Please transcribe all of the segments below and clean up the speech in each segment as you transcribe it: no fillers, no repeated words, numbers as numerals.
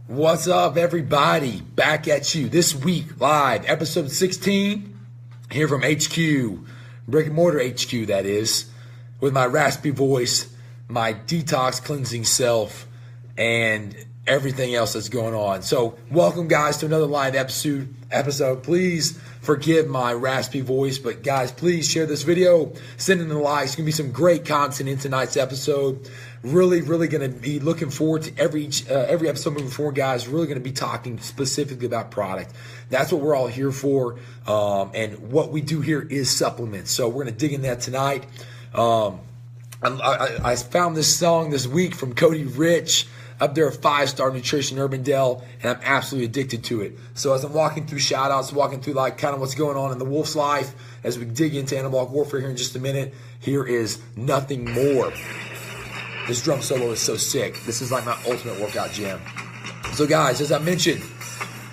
What's up, everybody? Back at you this week, live, episode 16, here from HQ, Brick and Mortar HQ, that is, with my raspy voice, my detox cleansing self, and everything else that's going on. So, welcome, guys, to another live episode. Please forgive my raspy voice, but guys, please share this video, send in the likes. It's going to be some great content in tonight's episode. Really going to be looking forward to every episode moving forward, guys. Really going to be talking specifically about product. That's what we're all here for, and what we do here is supplements. So we're going to dig in that tonight. I found this song this week from Cody Rich, up there at 5-Star Nutrition Urbandale, and I'm absolutely addicted to it. So as I'm walking through shout-outs, walking through like kind of what's going on in the Wolf's life, as we dig into Anabolic Warfare here in just a minute, here is Nothing More. This drum solo is so sick. This is like my ultimate workout jam. So guys, as I mentioned,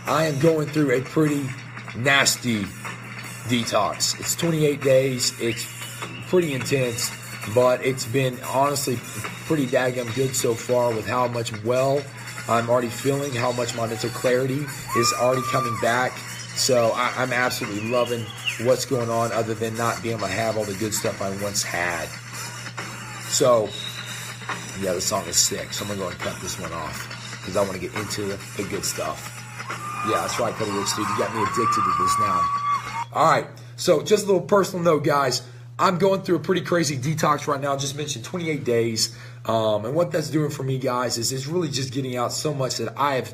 I am going through a pretty nasty detox. It's 28 days. It's pretty intense, but it's been honestly pretty daggum good so far with how much I'm already feeling, how much my mental clarity is already coming back. So I'm absolutely loving what's going on, other than not being able to have all the good stuff I once had. So yeah, the song is sick, so I'm going to go and cut this one off because I want to get into the good stuff. Yeah, that's right, Cody Rich, dude. You got me addicted to this now. All right, so just a little personal note, guys. I'm going through a pretty crazy detox right now. I just mentioned 28 days. And what that's doing for me, guys, is it's really just getting out so much that I have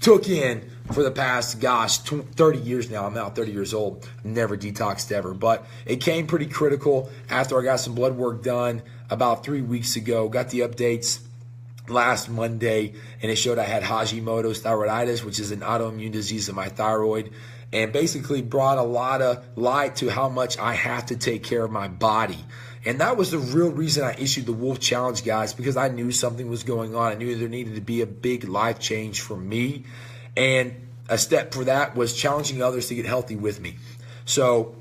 took in for the past, 30 years now. I'm now 30 years old. Never detoxed ever. But it came pretty critical after I got some blood work done about 3 weeks ago. Got the updates last Monday, and it showed I had Hashimoto's thyroiditis, which is an autoimmune disease of my thyroid, and basically brought a lot of light to how much I have to take care of my body. And that was the real reason I issued the Wolf Challenge, guys, because I knew something was going on. I knew there needed to be a big life change for me. And a step for that was challenging others to get healthy with me. So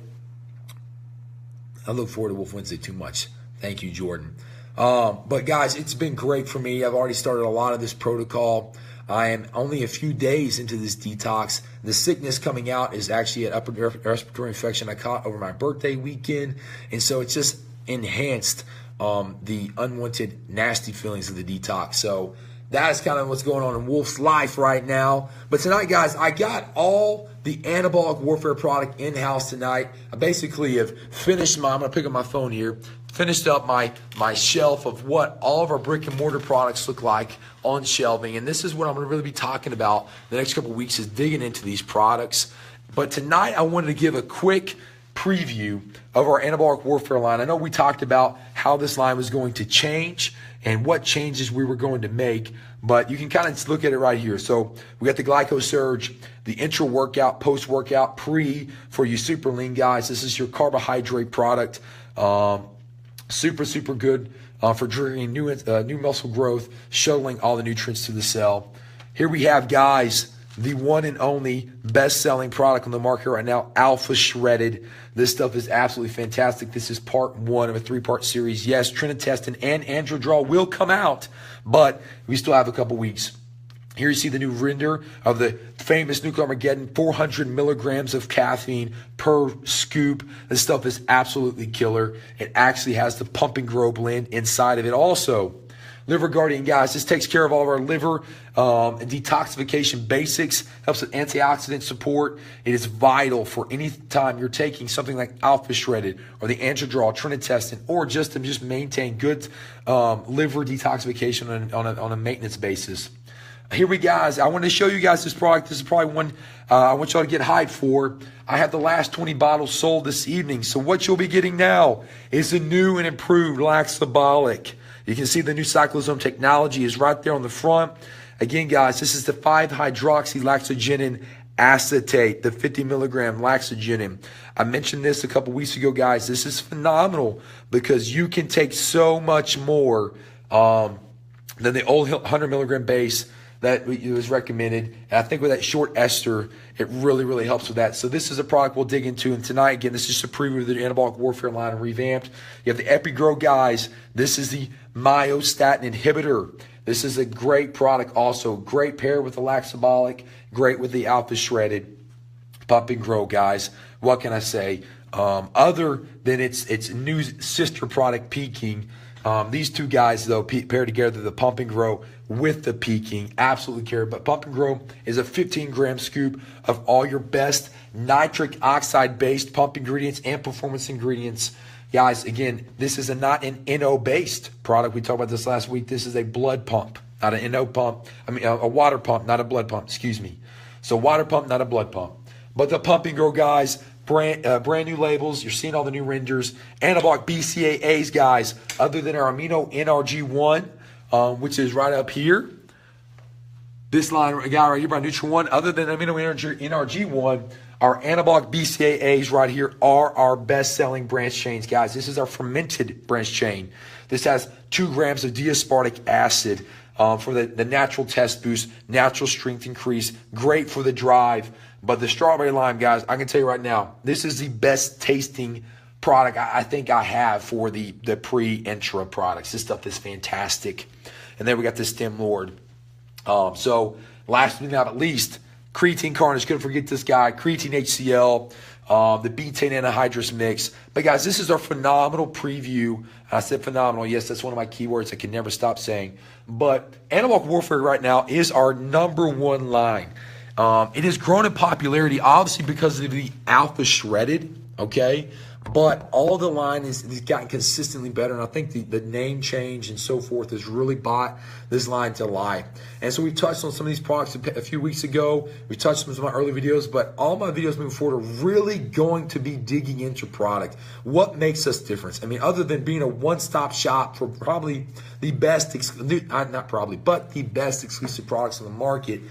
I look forward to Wolf Wednesday too much. Thank you, Jordan. But guys, it's been great for me. I've already started a lot of this protocol. I am only a few days into this detox. The sickness coming out is actually an upper respiratory infection I caught over my birthday weekend. And so it's just enhanced the unwanted nasty feelings of the detox. So that is kind of what's going on in Wolf's life right now. But tonight, guys, I got all the Anabolic Warfare product in-house tonight. I basically have finished I'm going to pick up my phone here, finished up my shelf of what all of our brick and mortar products look like on shelving. And this is what I'm going to really be talking about the next couple of weeks, is digging into these products. But tonight I wanted to give a quick preview of our Anabolic Warfare line. I know we talked about how this line was going to change and what changes we were going to make, but you can kind of look at it right here. So we got the Glyco Surge, the intra-workout, post-workout, pre for you super lean guys. This is your carbohydrate product. Super good for triggering new muscle growth, shuttling all the nutrients to the cell. Here we have, guys, the one and only best-selling product on the market right now, Alpha Shredded. This stuff is absolutely fantastic. This is part one of a 3-part series. Yes, trinitestin and androdraw will come out, but we still have a couple weeks. Here you see the new render of the famous Nuclear Armageddon, 400 milligrams of caffeine per scoop. This stuff is absolutely killer. It actually has the Pump and Grow blend inside of it also. Liver Guardian, guys, this takes care of all of our liver and detoxification basics, helps with antioxidant support. It is vital for any time you're taking something like Alpha Shredded or the Androdraw, trinitestin, or just to maintain good liver detoxification on a maintenance basis. Here we guys, I want to show you guys this product. This is probably one I want y'all to get hyped for. I have the last 20 bottles sold this evening. So what you'll be getting now is a new and improved Laxabolic. You can see the new cyclosome technology is right there on the front. Again, guys, this is the 5-hydroxylaxogenin acetate, the 50 milligram laxogenin. I mentioned this a couple weeks ago, guys. This is phenomenal because you can take so much more than the old 100 milligram base that was recommended. And I think with that short ester, it really helps with that. So this is a product we'll dig into. And tonight, again, this is just a preview of the Anabolic Warfare line revamped. You have the EpiGrow, guys. This is the myostatin inhibitor. This is a great product also. Great pair with the Laxabolic. Great with the Alpha Shredded. Pump and Grow, guys. What can I say? Other than its new sister product, Peaking. These two guys, though, pair together, the Pump and Grow with the Peaking. Absolutely carry. But Pump and Grow is a 15-gram scoop of all your best nitric oxide-based pump ingredients and performance ingredients. Guys, again, this is not an NO-based product. We talked about this last week. This is a blood pump, not an NO pump. I mean, a water pump, not a blood pump. Excuse me. So water pump, not a blood pump. But the Pump and Grow, guys, brand new labels. You're seeing all the new renders. Anabolic BCAAs, guys, other than our Amino NRG1, which is right up here. This line, guy right here by Nutri-One, other than Amino NRG1, our Anabolic BCAAs right here are our best-selling branch chains, guys. This is our fermented branch chain. This has 2 grams of D-aspartic acid for the natural test boost, natural strength increase, great for the drive. But the strawberry lime, guys, I can tell you right now, this is the best tasting product I think I have for the pre-intra products. This stuff is fantastic. And then we got the Stem Lord. So last but not least, creatine carnage. Couldn't forget this guy. Creatine HCl, the betaine anhydrous mix. But guys, this is our phenomenal preview. I said phenomenal. Yes, that's one of my keywords I can never stop saying. But Anabolic Warfare right now is our #1 line. It has grown in popularity, obviously, because of the Alpha Shredded, okay? But all the line has gotten consistently better, and I think the name change and so forth has really brought this line to life. And so we touched on some of these products a few weeks ago. We touched on some of my early videos, but all my videos moving forward are really going to be digging into product. What makes us different? I mean, other than being a one-stop shop for probably the best, not probably, but the best exclusive products on the market.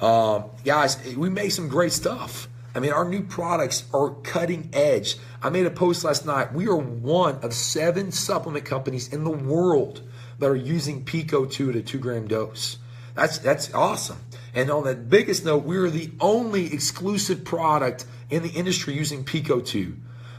Guys, we make some great stuff. I mean, our new products are cutting edge. I made a post last night. We are one of 7 supplement companies in the world that are using Pico 2 at a 2-gram dose. That's awesome. And on the biggest note, we are the only exclusive product in the industry using Pico 2.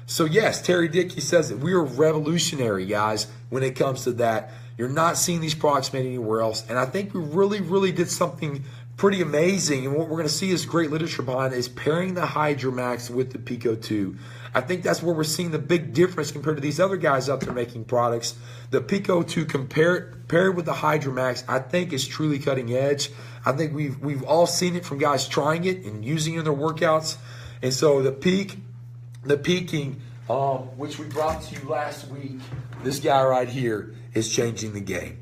So yes, Terry Dickey says that we are revolutionary, guys, when it comes to that. You're not seeing these products made anywhere else. And I think we really, really did something pretty amazing. And what we're going to see is great literature behind it is pairing the Hydromax with the Pico 2. I think that's where we're seeing the big difference compared to these other guys out there making products. The Pico 2 paired with the Hydromax, I think is truly cutting edge. I think we've all seen it from guys trying it and using it in their workouts. And so the Peaking, which we brought to you last week, this guy right here is changing the game.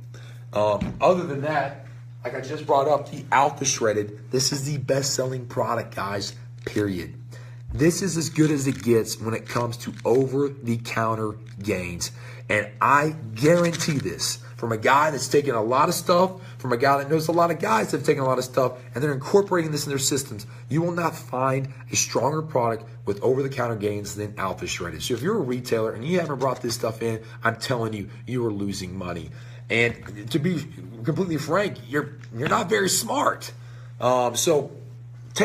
Other than that, like I just brought up, the Alpha Shredded, this is the best-selling product, guys, period. This is as good as it gets when it comes to over-the-counter gains. And I guarantee this from a guy that's taken a lot of stuff, from a guy that knows a lot of guys that have taken a lot of stuff, and they're incorporating this in their systems. You will not find a stronger product with over-the-counter gains than Alpha Shredded. So if you're a retailer and you haven't brought this stuff in, I'm telling you, you are losing money. And to be completely frank, you're not very smart. So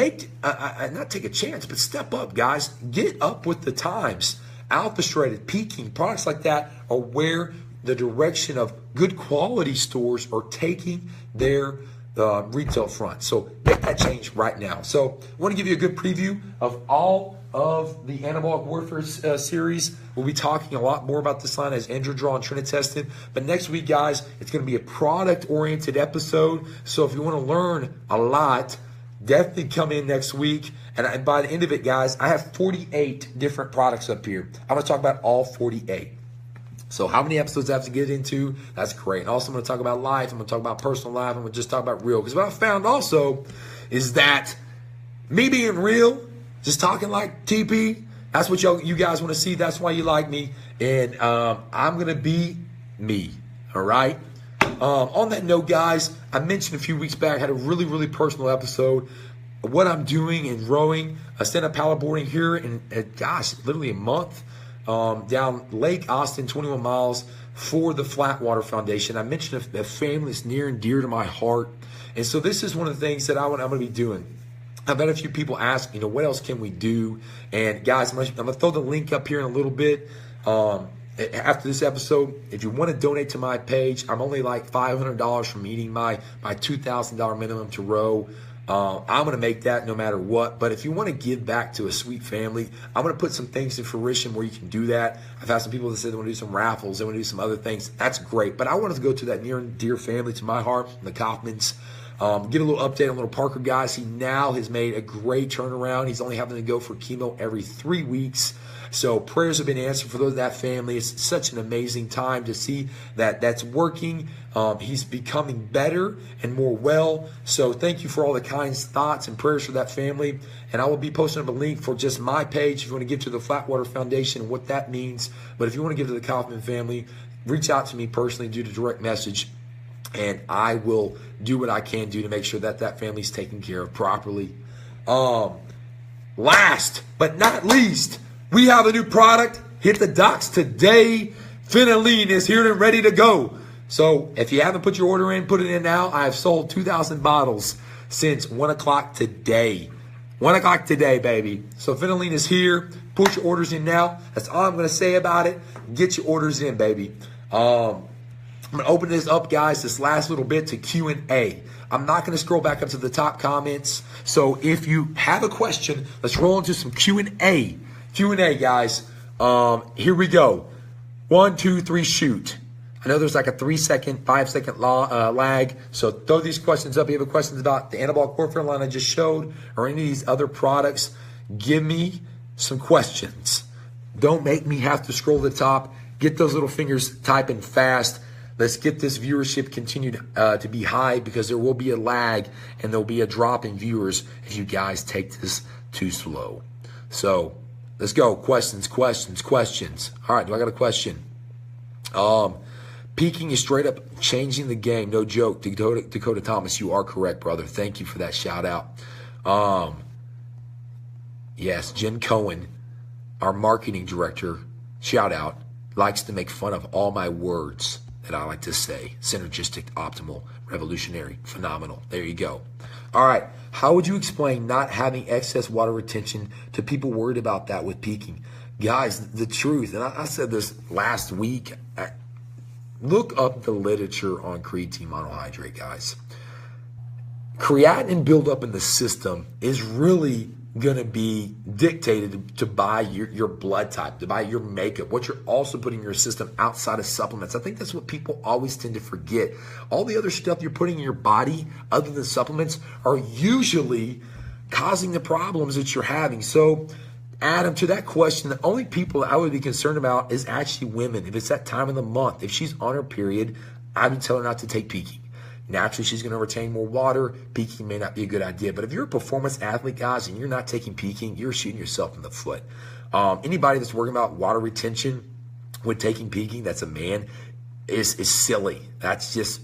not take a chance, but step up, guys. Get up with the times. Alpha Shredded, Peaking, products like that are where the direction of good quality stores are taking their retail front. So make that change right now. So I want to give you a good preview of all of the Anabolic Warfare series. We'll be talking a lot more about this line as Andrew Draw and Trina tested. But next week, guys, it's going to be a product-oriented episode. So if you want to learn a lot, definitely come in next week. And by the end of it, guys, I have 48 different products up here. I'm going to talk about all 48. So how many episodes I have to get into, that's great. And also I'm going to talk about life. I'm going to talk about personal life. I'm going to just talk about real. Because what I found also is that me being real, just talking like TP, that's what you guys want to see. That's why you like me. And I'm going to be me. All right? On that note, guys, I mentioned a few weeks back, I had a really, really personal episode of what I'm doing in rowing. I stand-up paddleboarding here in, gosh, literally a month. Down Lake Austin, 21 miles for the Flatwater Foundation. I mentioned a family that's near and dear to my heart. And so this is one of the things that I'm going to be doing. I've had a few people ask, what else can we do? And guys, I'm going to throw the link up here in a little bit. after this episode, if you want to donate to my page, I'm only like $500 from meeting my $2,000 minimum to row. I'm going to make that no matter what. But if you want to give back to a sweet family, I'm going to put some things in fruition where you can do that. I've had some people that said they want to do some raffles, they want to do some other things. That's great. But I wanted to go to that near and dear family to my heart, the Kaufmans. Get a little update on little Parker, guys. He now has made a great turnaround. He's only having to go for chemo every 3 weeks. So prayers have been answered for that family. It's such an amazing time to see that that's working. He's becoming better and more well. So thank you for all the kind thoughts and prayers for that family. And I will be posting up a link for just my page if you want to give to the Flatwater Foundation and what that means. But if you want to give to the Kaufman family, reach out to me personally, do the direct message, and I will do what I can do to make sure that that family's taken care of properly. Last but not least, we have a new product. Hit the docks today. Phenylene is here and ready to go. So if you haven't put your order in, put it in now. I have sold 2,000 bottles since 1 o'clock today. 1 o'clock today, baby. So Phenylene is here. Put your orders in now. That's all I'm going to say about it. Get your orders in, baby. I'm going to open this up, guys, this last little bit to Q&A. I'm not going to scroll back up to the top comments. So if you have a question, let's roll into some Q&A. Q&A, guys. Here we go. 1, 2, 3, shoot. I know there's like a 3-second, 5-second lag. So throw these questions up. If you have questions about the Anabolic Warfare line I just showed or any of these other products, give me some questions. Don't make me have to scroll to the top. Get those little fingers typing fast. Let's get this viewership continued to be high, because there will be a lag and there will be a drop in viewers if you guys take this too slow. So let's go. Questions. All right, do I got a question? Peaking is straight up changing the game. No joke. Dakota Thomas, you are correct, brother. Thank you for that shout out. Yes, Jen Cohen, our marketing director, shout out, likes to make fun of all my words that I like to say. Synergistic, optimal, revolutionary, phenomenal. There you go. All right. How would you explain not having excess water retention to people worried about that with peaking? Guys, the truth, and I said this last week, look up the literature on creatine monohydrate, guys. Creatinine buildup in the system is really going to be dictated to by your blood type, to by your makeup, what you're also putting in your system outside of supplements. I think that's what people always tend to forget. All the other stuff you're putting in your body other than supplements are usually causing the problems that you're having. So Adam, to that question, the only people I would be concerned about is actually women. If it's that time of the month, if she's on her period, I would tell her not to take peaking. Naturally, she's going to retain more water. Peaking may not be a good idea. But if you're a performance athlete, guys, and you're not taking peaking, you're shooting yourself in the foot. Anybody that's worrying about water retention with taking peaking, that's a man, is silly. That's just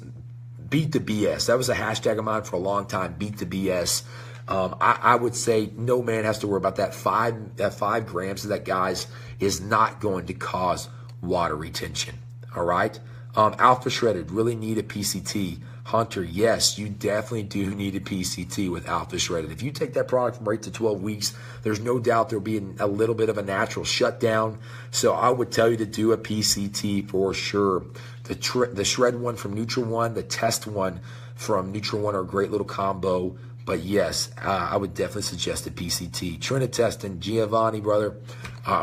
beat the BS. That was a hashtag of mine for a long time, beat the BS. I would say no man has to worry about that. 5 grams of that, guys, is not going to cause water retention. All right. Alpha Shredded, really need a PCT. Hunter, yes, you definitely do need a PCT with Alpha Shredded. If you take that product from 8 to 12 weeks, there's no doubt there'll be a little bit of a natural shutdown. So I would tell you to do a PCT for sure. The Shred one from Nutri-One, the Test one from Nutri-One are a great little combo. But yes, I would definitely suggest a PCT. Trinitest and Giovanni, brother,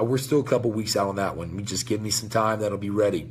we're still a couple weeks out on that one. You just give me some time, that'll be ready.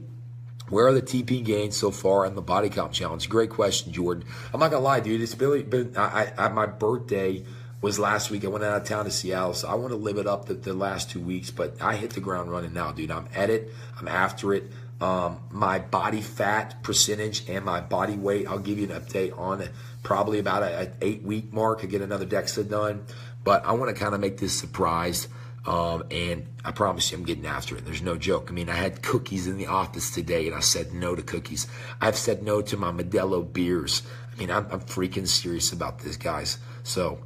Where are the TP gains so far in the body comp challenge? Great question, Jordan. I'm not gonna lie, dude. It's really been. My birthday was last week. I went out of town to Seattle, so I want to live it up the last 2 weeks. But I hit the ground running now, dude. I'm at it. I'm after it. My body fat percentage and my body weight, I'll give you an update on it. Probably about an 8-week mark. I get another DEXA done, but I want to kind of make this surprise. And I promise you I'm getting after it. There's no joke. I mean, I had cookies in the office today and I said no to cookies. I've said no to my Modelo beers. I mean, I'm freaking serious about this, guys. So,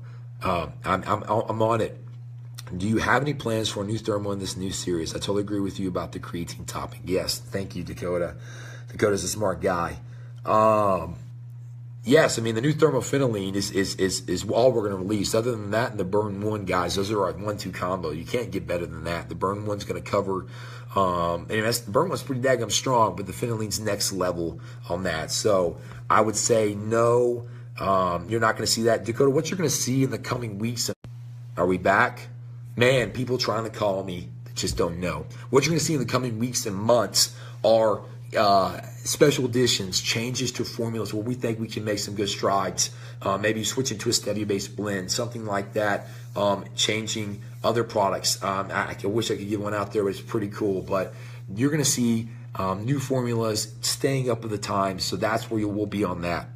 I'm on it. Do you have any plans for a new thermal in this new series? I totally agree with you about the creatine topic. Yes. Thank you, Dakota. Dakota's a smart guy. Yes, I mean, the new thermophenylline is all we're going to release. Other than that, and the Burn 1, guys, those are our 1-2 combo. You can't get better than that. The Burn 1's going to cover, and the Burn 1's pretty daggum strong, but the phenyline's next level on that. So I would say no, you're not going to see that. Dakota, what you're going to see in the coming weeks, are we back? Man, people trying to call me that just don't know. What you're going to see in the coming weeks and months are special additions, changes to formulas where we think we can make some good strides. Maybe switching to a stevia-based blend, something like that. Changing other products. I wish I could get one out there, but it's pretty cool. But you're going to see new formulas, staying up with the times. So that's where you will be on that.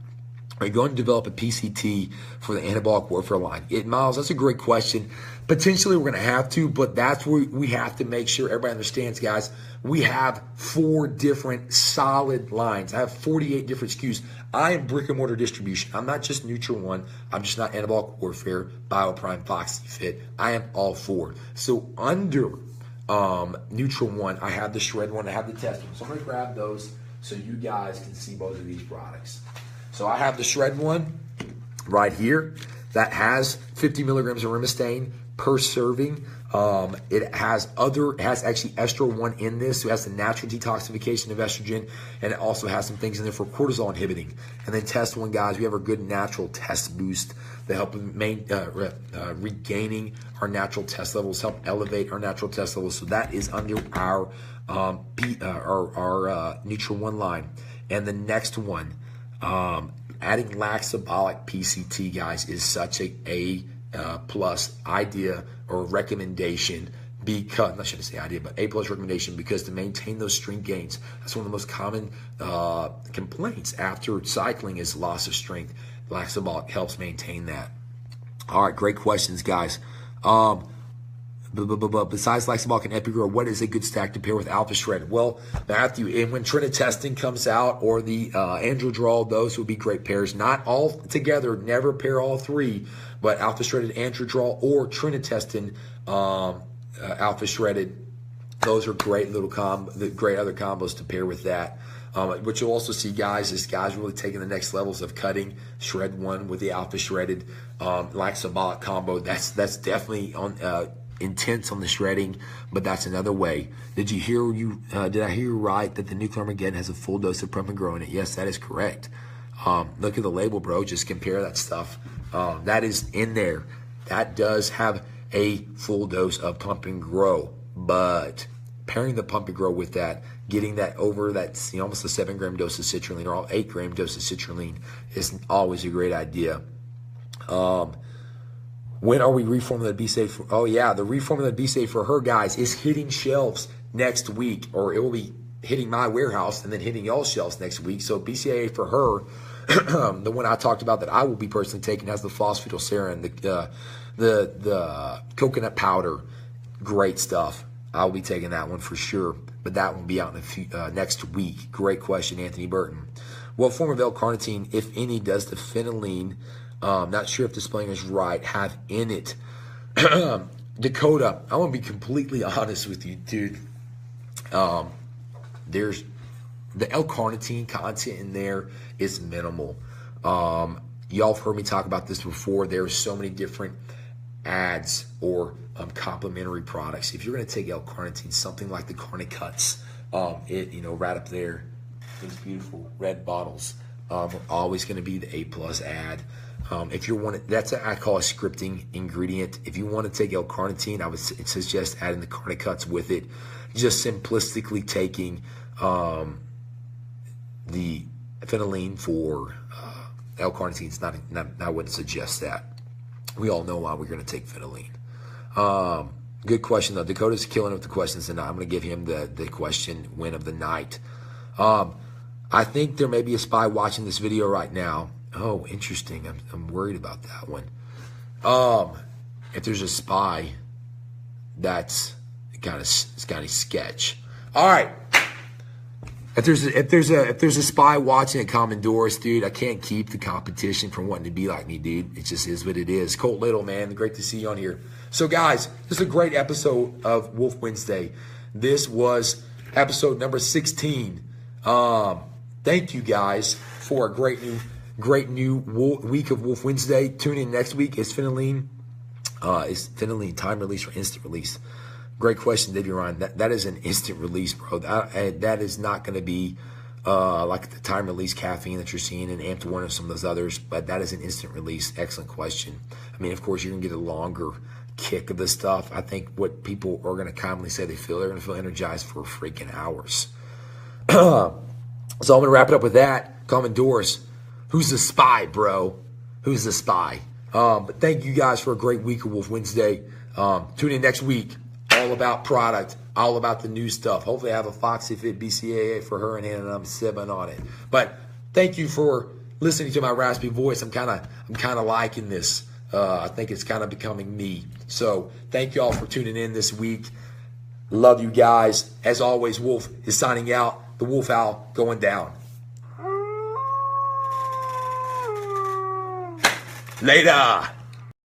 Are you going to develop a PCT for the Anabolic Warfare line? Miles, that's a great question. Potentially we're going to have to, but that's where we have to make sure everybody understands, guys. We have 4 different solid lines. I have 48 different SKUs. I am brick and mortar distribution. I'm not just Nutri-One. I'm just not Anabolic Warfare, BioPrime, FoxyFit. I am all 4. So under Nutri-One, I have the Shred one, I have the Test one. So I'm going to grab those so you guys can see both of these products. So I have the Shred one right here that has 50 milligrams of Remistane per serving. It has actually Estro 1 in this, so it has the natural detoxification of estrogen, and it also has some things in there for cortisol inhibiting. And then Test 1, guys, we have a good natural test boost that help regaining our natural test levels, help elevate our natural test levels. So that is under our Nutri-One line. And the next one, adding Laxabolic PCT, guys, is such a plus idea or recommendation, because, I shouldn't say idea, but A plus recommendation, because to maintain those strength gains, that's one of the most common complaints after cycling is loss of strength. Laxabolic helps maintain that. All right, great questions, guys. Besides Laxabolic and Epigrow, what is a good stack to pair with Alpha Shred? Well, Matthew, and when Trina Testing comes out, or the Androdrawl, those would be great pairs. Not all together, never pair all 3, but Alpha Shredded Androdrawl or Trina Testing Alpha Shredded. Those are great little great other combos to pair with that. What you'll also see, guys, is guys really taking the next levels of cutting Shred 1 with the Alpha Shredded Laxabolic combo. That's definitely on intense on the shredding, but that's another way. Did I hear you right that the Nuclear Armageddon has a full dose of Pump and Grow in it? Yes, that is correct. Look at the label, bro. Just compare that stuff. That is in there. That does have a full dose of Pump and Grow, but pairing the Pump and Grow with that, getting that over that, almost a 7-gram dose of citrulline or 8-gram dose of citrulline is always a great idea. When are we reformulating Be Safe? Oh, yeah, the reformulated Be Safe for her, guys, is hitting shelves next week, or it will be hitting my warehouse and then hitting y'all's shelves next week. So BCAA for her, the one I talked about that I will be personally taking, has the phosphatidylserine, the coconut powder, great stuff. I'll be taking that one for sure, but that will be out in next week. Great question, Anthony Burton. What form of L-carnitine, if any, does the phenyline, not sure if the spelling is right, have in it? Dakota, I want to be completely honest with you, dude. There's the L-carnitine content in there is minimal. Y'all have heard me talk about this before. There's so many different ads or complementary products. If you're going to take L-carnitine, something like the Carnicuts, right up there, these beautiful red bottles, are always going to be the A+ ad. If you want, that's I call a scripting ingredient. If you want to take L-carnitine, I would suggest adding the Carnicuts with it. Just simplistically taking the phenyline for L-carnitine. I wouldn't suggest that. We all know why we're going to take phenyline. Good question, though. Dakota's killing it with the questions tonight. I'm going to give him the question win of the night. I think there may be a spy watching this video right now. Oh, interesting. I'm worried about that one. If there's a spy, that's kind of sketch. All right. If there's a spy watching at Common Doors, dude, I can't keep the competition from wanting to be like me, dude. It just is what it is. Colt Little, man, great to see you on here. So, guys, this is a great episode of Wolf Wednesday. This was episode number 16. Thank you, guys, for a great new Great new week of Wolf Wednesday. Tune in next week. Is phenylene time release or instant release? Great question, David Ryan. That is an instant release, bro. That is not going to be like the time release caffeine that you're seeing in Amped One and some of those others, but that is an instant release. Excellent question. I mean, of course, you're going to get a longer kick of this stuff. I think what people are going to commonly say they're going to feel energized for freaking hours. So I'm going to wrap it up with that. Common Doors. Who's the spy, bro? Who's the spy? But thank you guys for a great week of Wolf Wednesday. Tune in next week. All about product, all about the new stuff. Hopefully I have a Foxy Fit BCAA for her and Hannah, and I'm sipping on it. But thank you for listening to my raspy voice. I'm kind of liking this. I think it's kind of becoming me. So thank you all for tuning in this week. Love you guys. As always, Wolf is signing out. The Wolf Owl going down. Later.